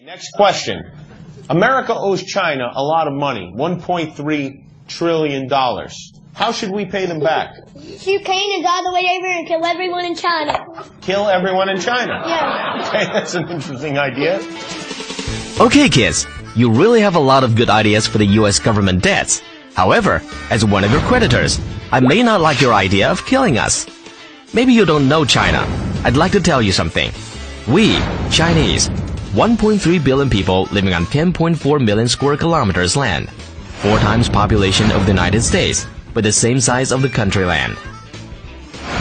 Next question. America owes China a lot of money, $1.3 trillion. How should we pay them back? Shoot cannons all the way over and kill everyone in China. Kill everyone in China? Yeah. Okay, that's an interesting idea. Okay, kids, you really have a lot of good ideas for the U.S. government debts. However, as one of your creditors, I may not like your idea of killing us. Maybe you don't know China. I'd like to tell you something. We, Chinese, 1.3 billion people living on 10.4 million square kilometers land, 4 times population of the United States, but the same size of the country land.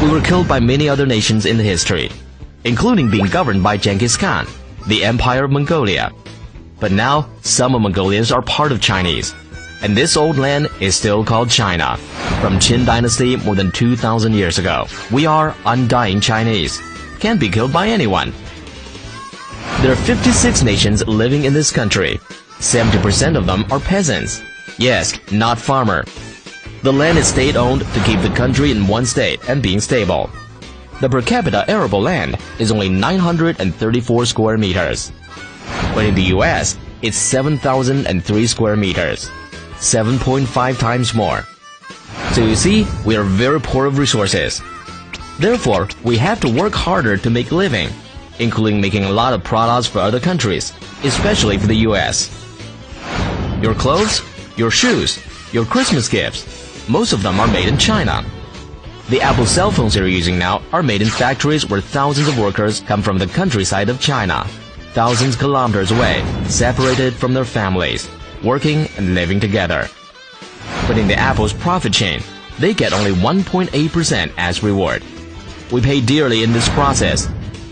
We were killed by many other nations in the history, including being governed by Genghis Khan, the Empire of Mongolia. But now, some of Mongolians are part of Chinese, and this old land is still called China, from Qin Dynasty more than 2,000 years ago. We are undying Chinese, can't be killed by anyone. There are 56 nations living in this country. 70% of them are peasants. Yes, not farmer. The land is state-owned to keep the country in one state and being stable. The per capita arable land is only 934 square meters. But in the US, it's 7,003 square meters, 7.5 times more. So you see, we are very poor of resources. Therefore, we have to work harder to make a living, including making a lot of products for other countries, especially for the US. Your clothes, your shoes, your Christmas gifts, most of them are made in China. The Apple cell phones you're using now are made in factories where thousands of workers come from the countryside of China, thousands of kilometers away, separated from their families, working and living together. But in the Apple's profit chain, they get only 1.8% as reward. We pay dearly in this process,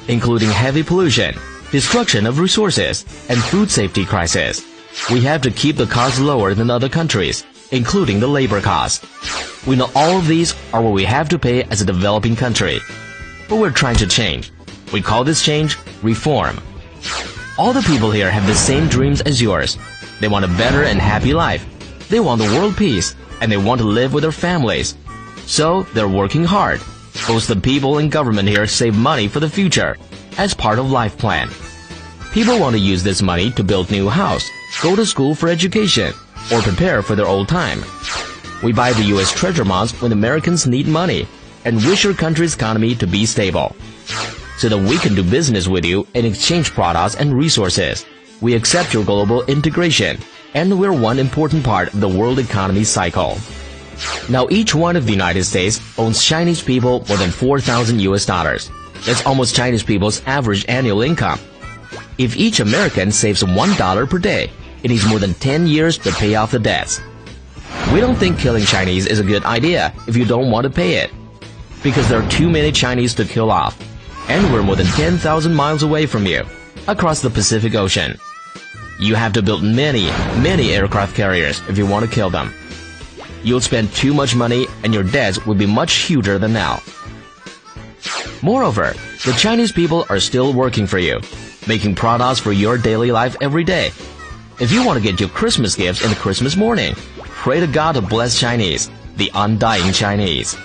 including heavy pollution, destruction of resources, and food safety crisis. We have to keep the costs lower than other countries, including the labor cost. We know all of these are what we have to pay as a developing country. But we're trying to change. We call this change reform. All the people here have the same dreams as yours. They want a better and happy life. They want the world peace, and they want to live with their families. So they're working hard. Both the people and government here save money for the future, as part of life plan. People want to use this money to build new house, go to school for education, or prepare for their old time. We buy the U.S. treasure bonds when Americans need money, and wish your country's economy to be stable, so that we can do business with you and exchange products and resources. We accept your global integration, and we're one important part of the world economy cycle. Now each one of the United States owns Chinese people more than 4,000 US dollars. That's almost Chinese people's average annual income. If each American saves $1 per day, it needs more than 10 years to pay off the debts. We don't think killing Chinese is a good idea if you don't want to pay it, because there are too many Chinese to kill off, and we're more than 10,000 miles away from you, across the Pacific Ocean. You have to build many, many aircraft carriers if you want to kill them. You'll spend too much money and your debts will be much huger than now. Moreover, the Chinese people are still working for you, making products for your daily life every day. If you want to get your Christmas gifts in the Christmas morning, pray to God to bless Chinese, the undying Chinese.